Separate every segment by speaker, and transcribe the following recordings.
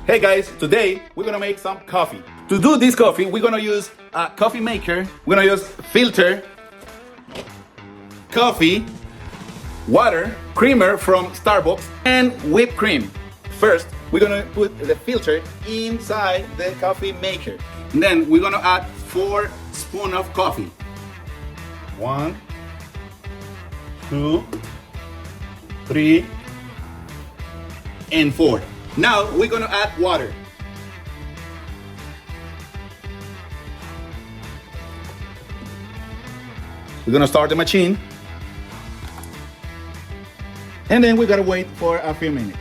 Speaker 1: Hey guys, today we're gonna make some coffee. To do this coffee, we're gonna use a coffee maker. We're gonna use filter, coffee, water, creamer from Starbucks, and whipped cream. First, we're gonna put the filter inside the coffee maker. And then we're gonna add 4 spoons of coffee. 1, 2, 3, and 4. Now we're gonna add water. We're gonna start the machine. And then we gotta wait for a few minutes.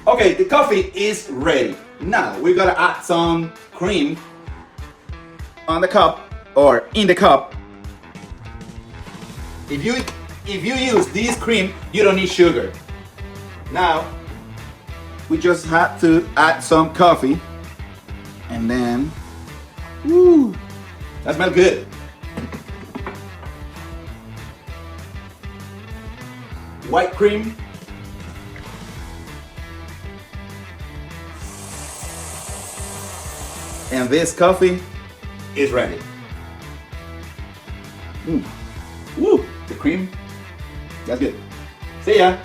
Speaker 1: Okay, the coffee is ready. Now we gotta add some cream on the cup or in the cup. If you use this cream, you don't need sugar. Now we just have to add some coffee, and then, woo, that smells good. White cream. And this coffee is ready. Woo, the cream, that's good. See ya.